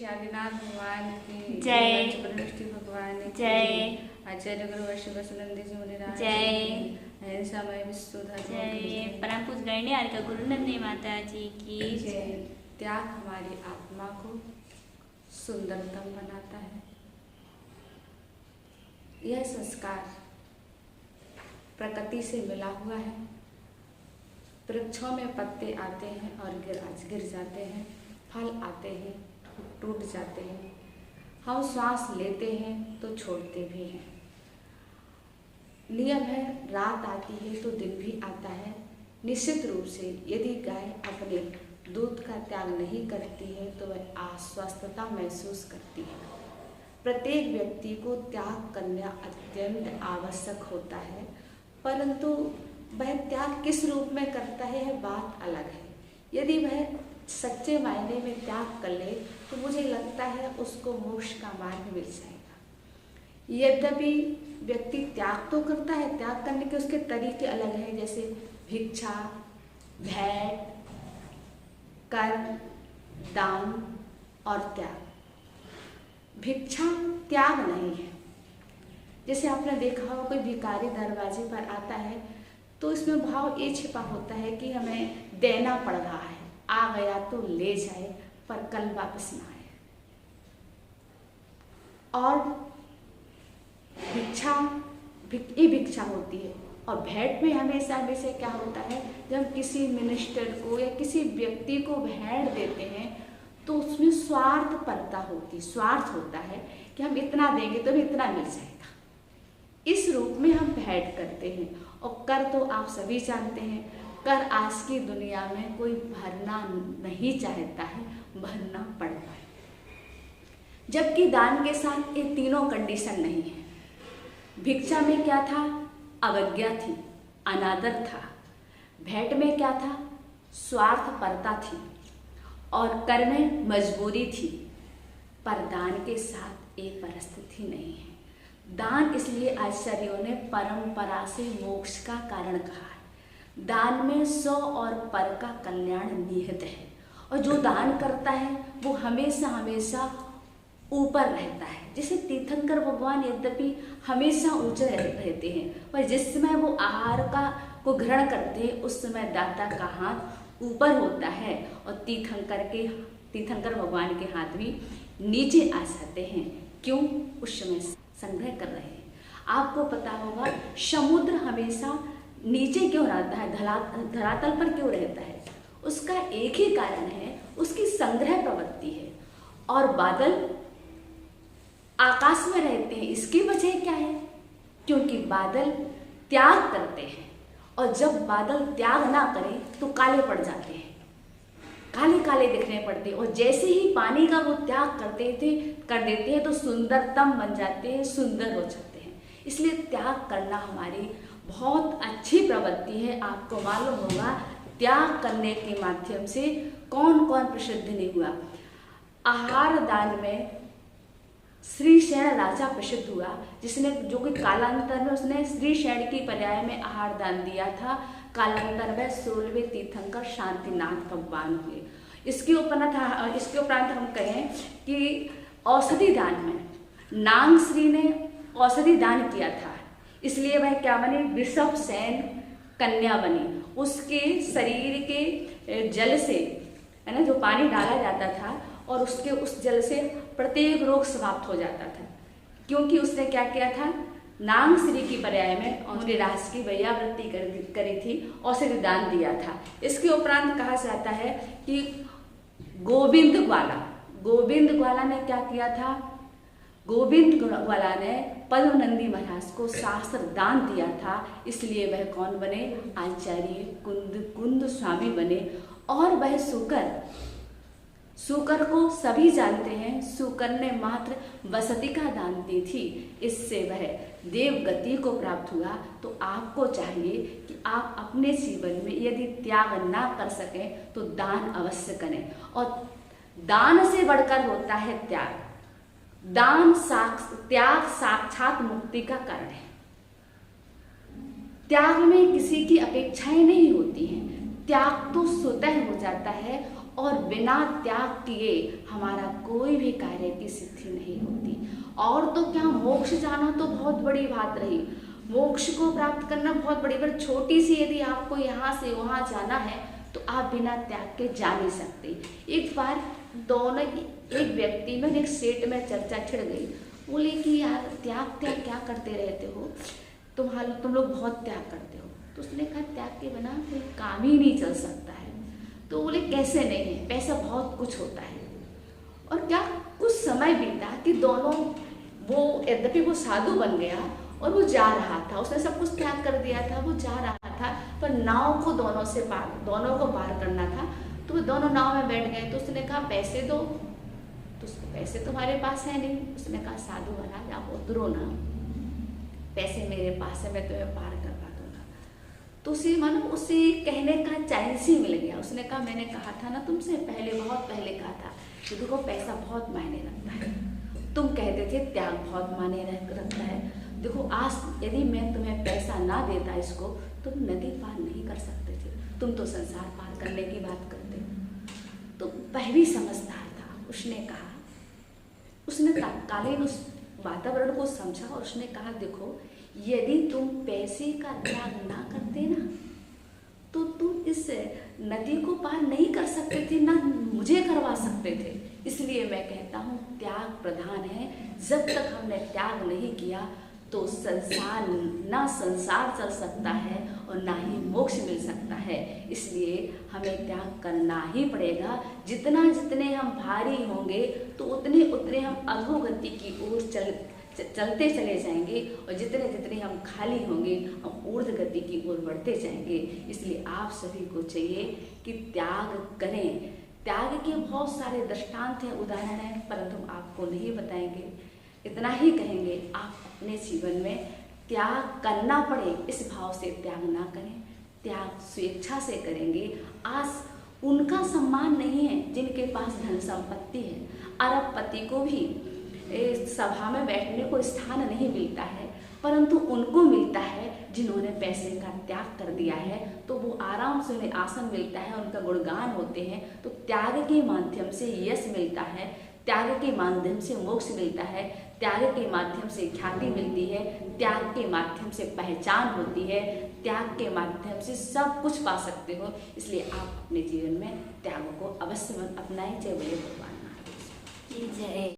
श्री आदिनाथ भगवान की जय। वृष्टि भगवान की जय। आचार्य गुरु वशिष्ठ जी मुनिराज जय। समय विश्वधा जय। परम पूज्य गणनी आर्का गुरुनंदनी माता जी की जय। त्याग हमारी आत्मा को सुंदरतम बनाता है। यह संस्कार प्रकृति से मिला हुआ है। वृक्षों में पत्ते आते हैं और गिर जाते हैं, फल आते हैं, टूट जाते हैं। हम श्वास लेते हैं तो छोड़ते भी हैं। नियम है, रात आती है तो दिन भी आता है। निश्चित रूप से यदि गाय अपने दूध का त्याग नहीं करती है तो वह अस्वस्थता महसूस करती है। प्रत्येक व्यक्ति को त्याग करना अत्यंत आवश्यक होता है, परंतु वह त्याग किस रूप में करता है यह बात अलग है। यदि वह सच्चे मायने में त्याग कर ले तो मुझे लगता है उसको मोक्ष का मार्ग मिल जाएगा। यद्यपि व्यक्ति त्याग तो करता है, त्याग करने के उसके तरीके अलग हैं, जैसे भिक्षा, भेंट, कर्म, दान और त्याग। भिक्षा त्याग नहीं है। जैसे आपने देखा हो कोई भिखारी दरवाजे पर आता है तो इसमें भाव ये छिपा होता है कि हमें देना पड़ रहा है, आ गया तो ले जाए पर कल वापस ना आए। और ये भिक्षा होती है। और भेंट में हमेशा क्या होता है, जब हम किसी मिनिस्टर को या किसी व्यक्ति को भेंट देते हैं तो उसमें स्वार्थ होता है कि हम इतना देंगे तो भी इतना मिल जाएगा। इस रूप में हम भेंट करते हैं। और कर तो आप सभी जानते हैं, कर आज की दुनिया में कोई भरना नहीं चाहता है, भरना पड़ता है। जबकि दान के साथ ये तीनों कंडीशन नहीं है। भिक्षा में क्या था? अवज्ञा थी, अनादर था। भेंट में क्या था? स्वार्थपरता थी। और कर में मजबूरी थी। पर दान के साथ एक परिस्थिति नहीं है। दान इसलिए आचार्यों ने परंपरा से मोक्ष का कारण कहा है। दान में स्व और पर का कल्याण निहित है। और जो दान करता है वो हमेशा ऊपर रहता है। जैसे तीर्थंकर भगवान यद्यपि हमेशा ऊंचे रहते हैं, पर जिस समय वो आहार को ग्रहण करते हैं उस समय दाता का हाथ ऊपर होता है और तीर्थंकर भगवान के हाथ भी नीचे आ जाते हैं। क्यों? उस समय संग्रह कर रहे हैं। आपको पता होगा समुद्र हमेशा नीचे क्यों रहता है, धरातल पर क्यों रहता है? उसका एक ही कारण है, उसकी संग्रह प्रवृत्ति है। और बादल आकाश में रहते हैं, इसकी वजह क्या है? क्योंकि बादल त्याग करते हैं। और जब बादल त्याग ना करें तो काले पड़ जाते हैं, काले काले दिखने पड़ते हैं। और जैसे ही पानी का वो त्याग कर देते हैं तो सुंदरतम बन जाते हैं, सुंदर हो जाते हैं। इसलिए त्याग करना हमारी बहुत अच्छी प्रवृत्ति है। आपको मालूम होगा त्याग करने के माध्यम से कौन कौन प्रसिद्ध नहीं हुआ। आहार दान में श्रीशैण राजा प्रसिद्ध हुआ, जो कि कालांतर में उसने श्रीशैण की पर्याय में आहार दान दिया था। कालांतर में 16वें तीर्थंकर शांतिनाथ भगवान हुए। इसके उपरांत हम कहें कि औषधि दान में नांग श्री ने औषधि दान किया था, इसलिए वह क्या बनी? वृषभ सेन कन्या बनी। उसके शरीर के जल से, है ना, जो पानी डाला जाता था और उस जल से प्रत्येक रोग समाप्त हो जाता था। क्योंकि उसने क्या किया था? नांग श्री की पर्याय में मुनिराज की वैयावृत्ति करी थी, औषधि दान दिया था। इसके उपरांत कहा जाता है कि गोविंद ग्वाला ने क्या किया था? गोविंद ग्वाला ने पद्मनंदी महाराज को शास्त्र दान दिया था। इसलिए वह कौन बने? आचार्य कुंद स्वामी बने। और वह सूकर को सभी जानते हैं, सूकर ने मात्र वसति का दान दी थी। इससे वह देव गति को प्राप्त हुआ। तो आपको चाहिए कि आप अपने जीवन में यदि त्याग ना कर सकें तो दान अवश्य करें। और दान से बढ़कर होता है त्याग। त्याग साक्षात मुक्ति का कारण है। त्याग में किसी की अपेक्षाएं नहीं होती हैं। त्याग तो स्वतः हो जाता है और बिना त्याग किए हमारा कोई भी कार्य की सिद्धि नहीं होती। और तो क्या, मोक्ष जाना तो बहुत बड़ी बात रही, मोक्ष को प्राप्त करना बहुत बड़ी, पर छोटी सी यदि आपको यहाँ से वहाँ जाना है तो आप बिना त्याग के जा नहीं सकते। एक बार दोनों एक व्यक्ति में, एक सेठ में चर्चा छिड़ गई। बोले कि यार त्याग क्या करते रहते हो, तुम लोग बहुत त्याग करते हो। तो उसने कहा त्याग के बिना कोई काम ही नहीं चल सकता है। तो बोले कैसे नहीं है, पैसा बहुत कुछ होता है। और क्या कुछ समय बीता कि दोनों, वो यद्यपि वो साधु बन गया और वो जा रहा था, उसने सब कुछ त्याग कर दिया था, वो जा रहा था, पर नाव को दोनों को पार करना था। तो वो दोनों नाव में बैठ गए। तो उसने कहा पैसे दो, तो उसके पैसे तुम्हारे पास है नहीं। उसने कहा साधु महाराज आप उतरो ना, पैसे मेरे पास है, मैं तुम्हें पार करवा दूंगा। तो उसे मानो उसे कहने का चांस ही मिल गया। उसने कहा मैंने कहा था ना तुमसे पहले, बहुत पहले कहा था कि देखो पैसा बहुत मायने रखता है, तुम कहते थे त्याग बहुत मायने रखता है। देखो आज यदि मैं तुम्हें पैसा ना देता इसको, तुम नदी पार नहीं कर सकते थे, तुम तो संसार पार करने की बात करते। तो वह भी समझदार था, उसने कहा, उसने तत्कालीन उस वातावरण को समझा और उसने कहा देखो यदि तुम पैसे का त्याग ना करते ना, तो तुम इस नदी को पार नहीं कर सकते थे, ना मुझे करवा सकते थे। इसलिए मैं कहता हूँ त्याग प्रधान है। जब तक हमने त्याग नहीं किया तो ना संसार चल सकता है और ना ही मोक्ष मिल सकता है। इसलिए हमें त्याग करना ही पड़ेगा। जितने हम भारी होंगे तो उतने हम अधोगति की ओर चलते चले जाएंगे, और जितने हम खाली होंगे हम ऊर्ध्व गति की ओर बढ़ते जाएंगे। इसलिए आप सभी को चाहिए कि त्याग करें। त्याग के बहुत सारे दृष्टांत हैं, उदाहरण हैं, परंतु हम आपको नहीं बताएंगे। इतना ही कहेंगे आप अपने जीवन में त्याग करना पड़े इस भाव से त्याग ना करें, त्याग स्वेच्छा से करेंगे। आज उनका सम्मान नहीं है जिनके पास धन संपत्ति है। अरबपति को भी सभा में बैठने को स्थान नहीं मिलता है, परंतु उनको मिलता है जिन्होंने पैसे का त्याग कर दिया है। तो वो आराम से उन्हें आसन मिलता है, उनका गुणगान होते हैं। तो त्याग के माध्यम से यश मिलता है, त्याग के माध्यम से मोक्ष मिलता है, त्याग के माध्यम से ख्याति मिलती है, त्याग के माध्यम से पहचान होती है, त्याग के माध्यम से सब कुछ पा सकते हो। इसलिए आप अपने जीवन में त्याग को अवश्य अपनाएं। जय बोले भगवान महावीर की जय।